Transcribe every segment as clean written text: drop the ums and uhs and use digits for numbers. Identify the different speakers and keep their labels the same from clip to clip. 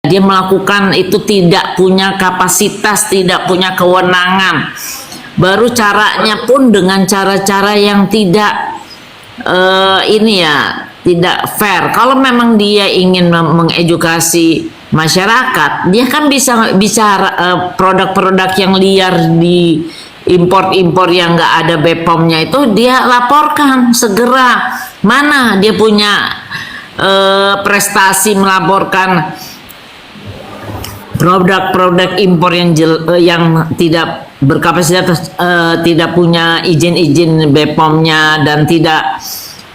Speaker 1: dia melakukan itu tidak punya kapasitas, tidak punya kewenangan. Baru caranya pun dengan cara-cara yang tidak tidak fair. Kalau memang dia ingin mengedukasi masyarakat, dia kan bisa bicara produk-produk yang liar di impor-impor yang nggak ada BPOM-nya itu dia laporkan segera. Mana dia punya prestasi melaporkan produk-produk impor yang tidak berkapasitas, tidak punya izin-izin BPOM-nya dan tidak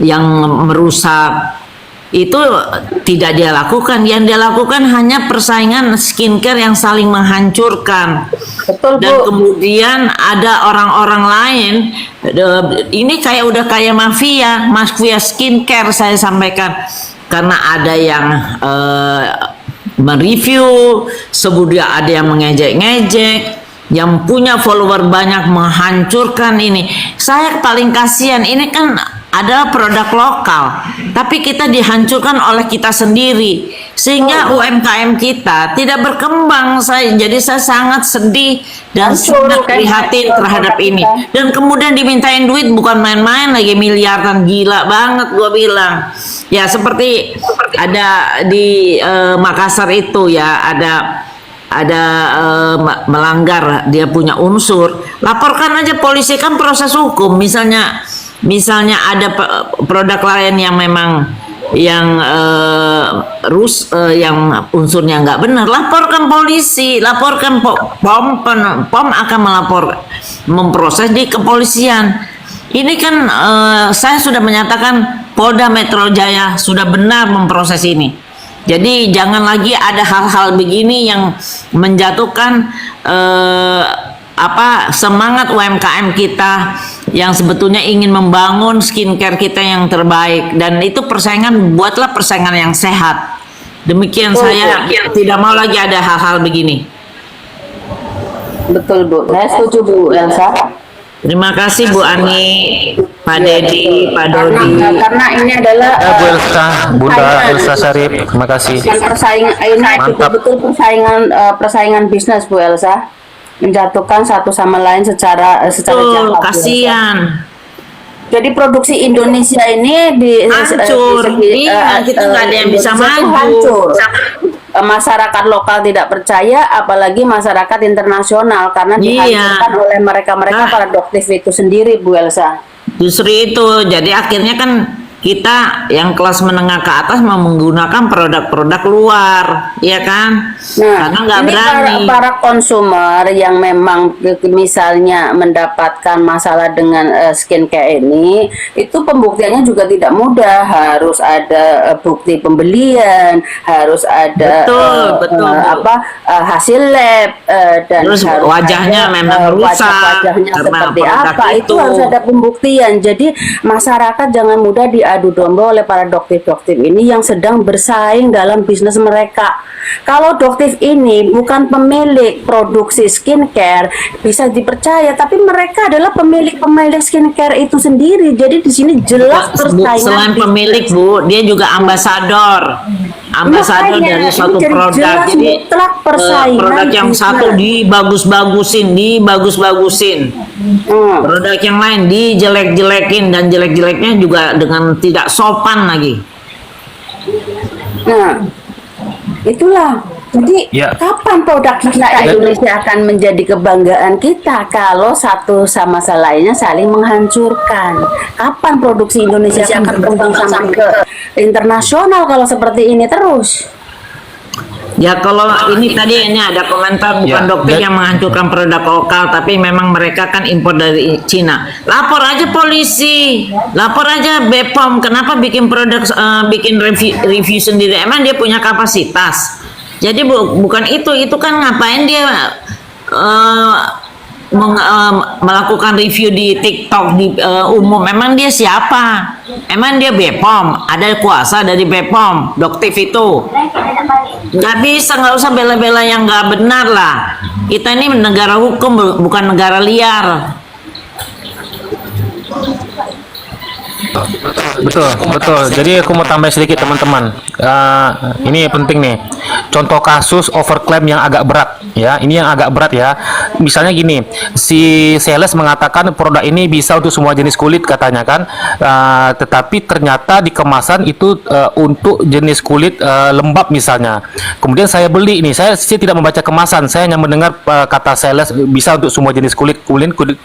Speaker 1: yang merusak, itu tidak dia lakukan. Yang dia lakukan hanya persaingan skincare yang saling menghancurkan.
Speaker 2: Betul,
Speaker 1: Dan
Speaker 2: Bu.
Speaker 1: kemudian ada orang-orang lain, ini udah kayak mafia skincare saya sampaikan, karena ada yang mereview, kemudian ada yang mengejek-ngejek, yang punya follower banyak menghancurkan ini. Saya paling kasihan, ini kan adalah produk lokal, tapi kita dihancurkan oleh kita sendiri, sehingga UMKM kita tidak berkembang. Jadi saya sangat sedih dan sangat prihatin terhadap ini. Dan kemudian dimintain duit bukan main-main lagi, miliaran, gila banget gua bilang. Ya seperti ada di Makassar itu ya, ada melanggar, dia punya unsur, laporkan aja polisi, kan proses hukum. Misalnya ada produk lain yang memang yang yang unsurnya nggak benar, laporkan polisi, laporkan POM akan memproses di kepolisian. Ini kan saya sudah menyatakan Polda Metro Jaya sudah benar memproses ini. Jadi jangan lagi ada hal-hal begini yang menjatuhkan semangat UMKM kita yang sebetulnya ingin membangun skincare kita yang terbaik. Dan itu buatlah persaingan yang sehat. Demikian saya tidak mau lagi ada hal-hal begini.
Speaker 2: Betul, Bu. Saya setuju, Bu Elsa.
Speaker 1: Terima kasih Bu Ani, Pak Dedi, Pak Dodi.
Speaker 2: Karena ini adalah
Speaker 3: Bu Elsa, Bunda Elsa Syarif, terima kasih.
Speaker 2: Ini betul-betul persaingan bisnis, Bu Elsa, menjatuhkan satu sama lain secara jahat.
Speaker 1: Kasihan.
Speaker 2: Jadi produksi Indonesia ini
Speaker 1: hancur. Kita nggak ada yang bisa maju.
Speaker 2: Hancur. Masyarakat lokal tidak percaya, apalagi masyarakat internasional, karena dihancurkan oleh mereka para dokter itu sendiri, Bu Elsa.
Speaker 1: Justru itu, jadi akhirnya kan kita yang kelas menengah ke atas mau menggunakan produk-produk luar, ya kan? Karena nggak berani.
Speaker 2: Para konsumer yang memang misalnya mendapatkan masalah dengan skincare ini, itu pembuktiannya juga tidak mudah. Harus ada bukti pembelian, harus ada hasil lab, dan
Speaker 1: terus wajahnya memang rusak,
Speaker 2: wajahnya seperti apa, itu harus ada pembuktian. Jadi masyarakat jangan mudah adu domba oleh para dokter-dokter ini yang sedang bersaing dalam bisnis mereka. Kalau dokter ini bukan pemilik produksi skincare, bisa dipercaya, tapi mereka adalah pemilik skincare itu sendiri. Jadi di sini jelas persaingan.
Speaker 1: Selain pemilik, Bu, dia juga ambasador dari suatu produk. Jadi produk yang satu dibagus-bagusin, produk yang lain dijelek-jelekin, dan jelek-jeleknya juga dengan tidak sopan lagi.
Speaker 2: Nah, itulah. Jadi kapan produk kita Indonesia akan menjadi kebanggaan kita kalau satu sama lainnya saling menghancurkan? Kapan produksi Indonesia akan berkembang sampai ke internasional kalau seperti ini terus?
Speaker 1: Ya kalau ini ada komentar bukan dokter yang menghancurkan produk lokal, tapi memang mereka kan impor dari Cina. Lapor aja polisi, lapor aja BPOM. Kenapa bikin produk, bikin review sendiri? Emang dia punya kapasitas? Jadi bukan itu kan ngapain dia melakukan review di TikTok di umum? Emang dia siapa? Emang dia BPOM? Ada kuasa dari BPOM, Doktif itu? Nggak bisa, nggak usah bela-bela yang nggak benar lah. Kita ini negara hukum, bukan negara liar.
Speaker 3: Betul, betul. Jadi aku mau tambah sedikit teman-teman. Ini penting nih. Contoh kasus overclaim yang agak berat, ya. Ini yang agak berat ya. Misalnya gini, si sales mengatakan produk ini bisa untuk semua jenis kulit katanya kan, tetapi ternyata di kemasan itu untuk jenis kulit lembab misalnya. Kemudian saya beli ini, saya tidak membaca kemasan, saya hanya mendengar kata sales bisa untuk semua jenis kulit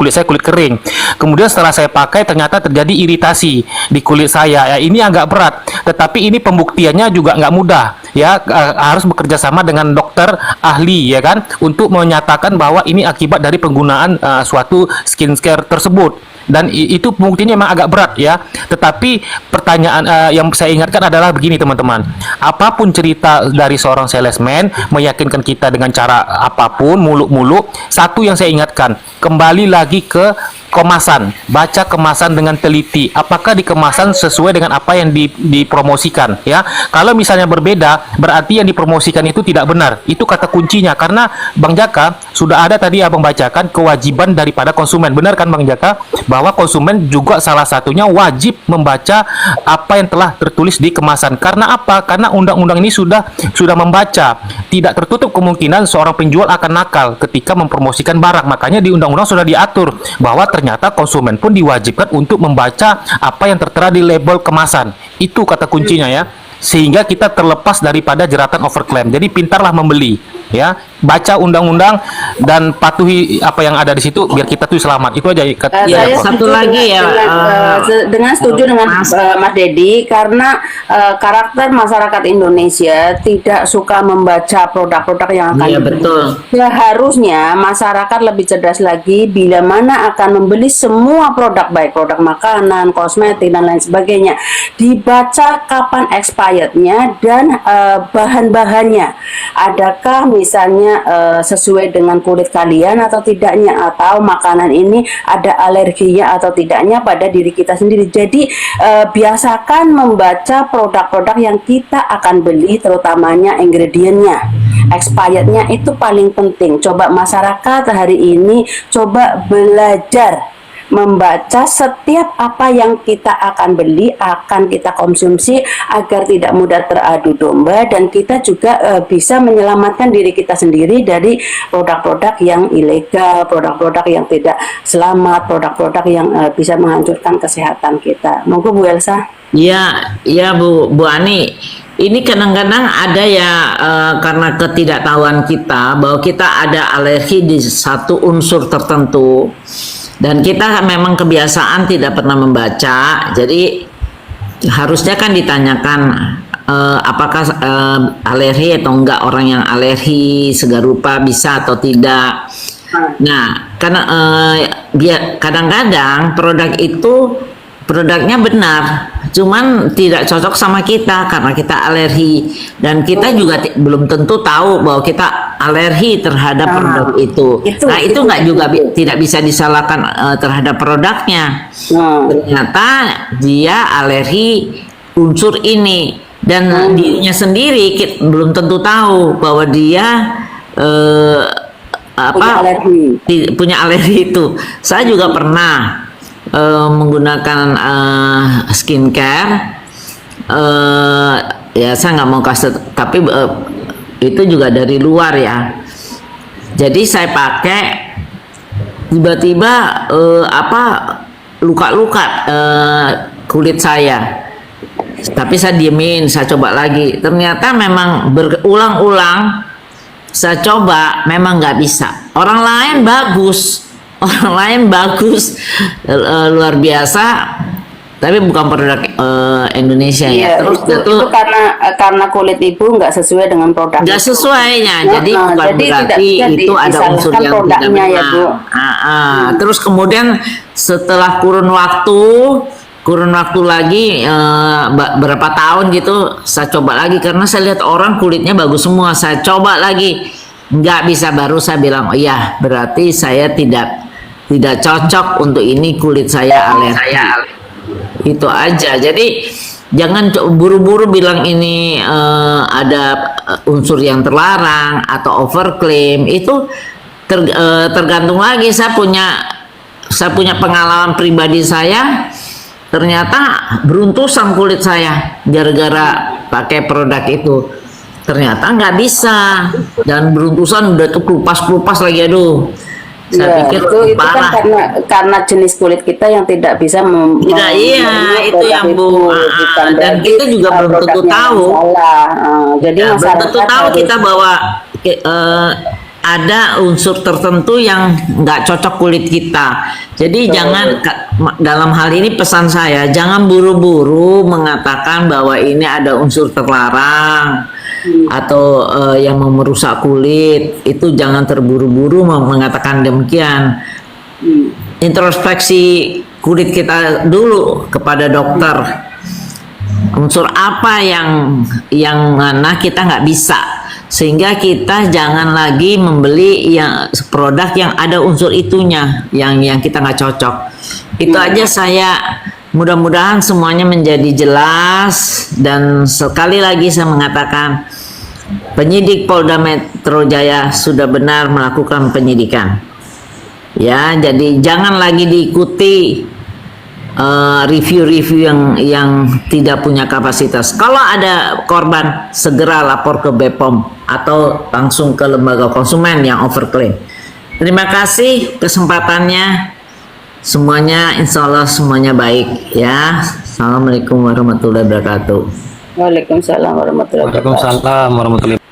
Speaker 3: saya kulit kering. Kemudian setelah saya pakai ternyata terjadi iritasi di kulit saya. Ya, ini agak berat, tetapi ini pembuktiannya juga nggak mudah ya. Harus bekerja sama dengan dokter ahli ya kan untuk menyatakan bahwa ini akibat dari penggunaan suatu skincare tersebut. Dan itu pembuktiannya memang agak berat ya. Tetapi pertanyaan yang saya ingatkan adalah begini teman-teman. Apapun cerita dari seorang salesman meyakinkan kita dengan cara apapun, muluk-muluk, satu yang saya ingatkan, kembali lagi ke kemasan. Baca kemasan dengan teliti. Apakah di kemasan sesuai dengan apa yang dipromosikan ya. Kalau misalnya berbeda, berarti yang dipromosikan itu tidak benar. Itu kata kuncinya. Karena Bang Jaka sudah ada tadi Abang bacakan kewajiban daripada konsumen. Benar kan Bang Jaka? Bahwa konsumen juga salah satunya wajib membaca apa yang telah tertulis di kemasan. Karena apa? Karena undang-undang ini sudah membaca. Tidak tertutup kemungkinan seorang penjual akan nakal ketika mempromosikan barang. Makanya di undang-undang sudah diatur bahwa ternyata konsumen pun diwajibkan untuk membaca apa yang tertera di label kemasan. Itu kata kuncinya ya. Sehingga kita terlepas daripada jeratan overclaim. Jadi pintarlah membeli ya. Baca undang-undang dan patuhi apa yang ada di situ biar kita tuh selamat. Itu aja kata
Speaker 2: Saya
Speaker 1: satu
Speaker 2: setuju
Speaker 1: lagi ya,
Speaker 2: setuju dengan Mas Dedi karena karakter masyarakat Indonesia tidak suka membaca produk-produk yang akan
Speaker 1: iya
Speaker 2: dibeli.
Speaker 1: betul.
Speaker 2: Seharusnya masyarakat lebih cerdas lagi bila mana akan membeli semua produk, baik produk makanan, kosmetik dan lain sebagainya, dibaca kapan expirednya dan bahan-bahannya. Adakah misalnya sesuai dengan kulit kalian atau tidaknya, atau makanan ini ada alerginya atau tidaknya pada diri kita sendiri. Jadi biasakan membaca produk-produk yang kita akan beli, terutamanya ingredientnya, expirednya itu paling penting. Coba masyarakat hari ini coba belajar membaca setiap apa yang kita akan beli, akan kita konsumsi agar tidak mudah teradu domba, dan kita juga bisa menyelamatkan diri kita sendiri dari produk-produk yang ilegal, produk-produk yang tidak selamat, produk-produk yang bisa menghancurkan kesehatan kita. Monggo Bu Elsa.
Speaker 1: Ya, ya Bu Ani. Ini kadang-kadang ada ya karena ketidaktahuan kita bahwa kita ada alergi di satu unsur tertentu. Dan kita memang kebiasaan tidak pernah membaca, jadi harusnya kan ditanyakan apakah alergi atau enggak, orang yang alergi segala rupa bisa atau tidak. Nah, karena kadang-kadang produk itu produknya benar, cuman tidak cocok sama kita karena kita alergi, dan kita juga belum tentu tahu bahwa kita alergi terhadap produk itu. Nah, itu nggak juga tidak bisa disalahkan terhadap produknya. Ternyata dia alergi unsur ini, dan dirinya sendiri belum tentu tahu bahwa dia punya alergi itu. Saya juga pernah menggunakan skincare, ya saya nggak mau kasih, tapi itu juga dari luar ya. Jadi saya pakai, tiba-tiba luka-luka kulit saya. Tapi saya diemin, saya coba lagi. Ternyata memang berulang-ulang saya coba, memang nggak bisa. Orang lain bagus. Luar biasa, tapi bukan produk Indonesia ya. Terus
Speaker 2: itu karena kulit ibu nggak sesuai dengan produk.
Speaker 1: Nggak sesuainya, jadi bukan berarti itu ada unsur yang tidak benar. Ya, Bu. Terus kemudian setelah kurun waktu lagi berapa tahun gitu, saya coba lagi karena saya lihat orang kulitnya bagus semua. Saya coba lagi, nggak bisa. Baru saya bilang, oh iya, berarti saya tidak cocok untuk ini, kulit saya alergi. Itu aja. Jadi jangan buru-buru bilang ini ada unsur yang terlarang atau overclaim. Itu tergantung lagi. Saya punya pengalaman pribadi. Saya ternyata beruntusan kulit saya gara-gara pakai produk itu. Ternyata nggak bisa, dan beruntusan udah tuh kelupas lagi, aduh. Saya pikir
Speaker 2: itu kan
Speaker 1: parah.
Speaker 2: karena jenis kulit kita yang tidak bisa
Speaker 1: Tidak, iya, itu yang Bu. Dan kita juga belum tentu tahu.
Speaker 2: Jadi
Speaker 1: Ya, belum
Speaker 2: masyarakat
Speaker 1: tentu tahu
Speaker 2: harus-
Speaker 1: kita bahwa ada unsur tertentu yang nggak cocok kulit kita. Jadi jangan, dalam hal ini pesan saya, jangan buru-buru mengatakan bahwa ini ada unsur terlarang atau yang mau merusak kulit. Itu jangan terburu-buru mengatakan demikian. Introspeksi kulit kita dulu kepada dokter. Unsur apa yang mana kita nggak bisa, sehingga kita jangan lagi membeli yang produk yang ada unsur itunya yang kita nggak cocok. Itu aja saya. Mudah-mudahan semuanya menjadi jelas, dan sekali lagi saya mengatakan penyidik Polda Metro Jaya sudah benar melakukan penyidikan. Ya, jadi jangan lagi diikuti review-review yang tidak punya kapasitas. Kalau ada korban, segera lapor ke BPOM atau langsung ke lembaga konsumen yang overclaim. Terima kasih kesempatannya. Semuanya insya Allah semuanya baik ya. Assalamualaikum warahmatullahi wabarakatuh.
Speaker 2: Waalaikumsalam warahmatullahi wabarakatuh.
Speaker 3: Waalaikumsalam warahmatullahi.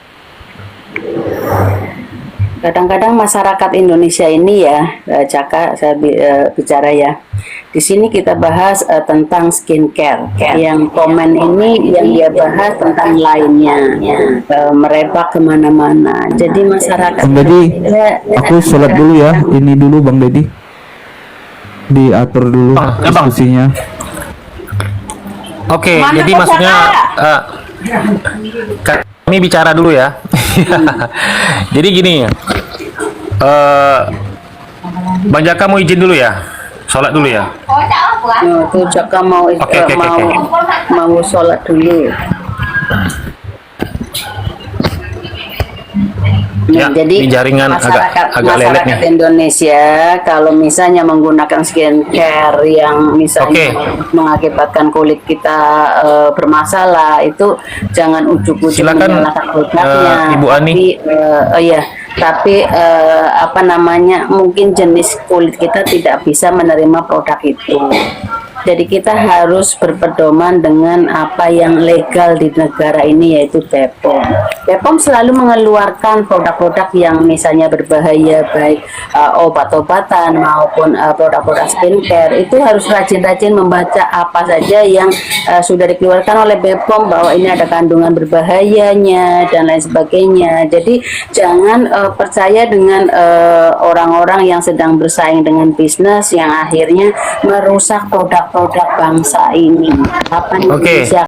Speaker 2: Kadang-kadang masyarakat Indonesia ini ya, Caka, saya bicara ya. Di sini kita bahas tentang skincare. Yang komen ini yang dia bahas tentang lainnya, merebak kemana-mana. Jadi masyarakat.
Speaker 4: Bang Deddy, aku sholat dulu ya. Ini dulu Bang Deddy. Diatur dulu
Speaker 3: Bang, ya, Bang.
Speaker 4: diskusinya.
Speaker 3: Oke,
Speaker 2: Mana
Speaker 3: jadi
Speaker 2: kok,
Speaker 3: maksudnya kami bicara dulu ya. Jadi gini, Bang Jaka mau izin dulu ya, sholat dulu ya.
Speaker 2: Tuh Jaka mau
Speaker 3: Oke.
Speaker 2: mau sholat dulu.
Speaker 3: Ya,
Speaker 2: jadi
Speaker 3: ini jaringan agak lelet
Speaker 2: masyarakat
Speaker 3: nih.
Speaker 2: Indonesia kalau misalnya menggunakan skincare yang misalnya mengakibatkan kulit kita bermasalah, itu jangan ujuk-ujuk
Speaker 3: Silakan,
Speaker 2: menyalahkan produknya.
Speaker 3: Ibu Ani.
Speaker 2: Tapi apa namanya, mungkin jenis kulit kita tidak bisa menerima produk itu. Jadi kita harus berpedoman dengan apa yang legal di negara ini, yaitu BPOM. BPOM selalu mengeluarkan produk-produk yang misalnya berbahaya, baik obat-obatan maupun produk-produk skincare. Itu harus rajin-rajin membaca apa saja yang sudah dikeluarkan oleh BPOM, bahwa ini ada kandungan berbahayanya dan lain sebagainya. Jadi jangan percaya dengan orang-orang yang sedang bersaing dengan bisnis yang akhirnya merusak produk-produk bangsa ini. Harapan
Speaker 3: Oke.
Speaker 2: Indonesia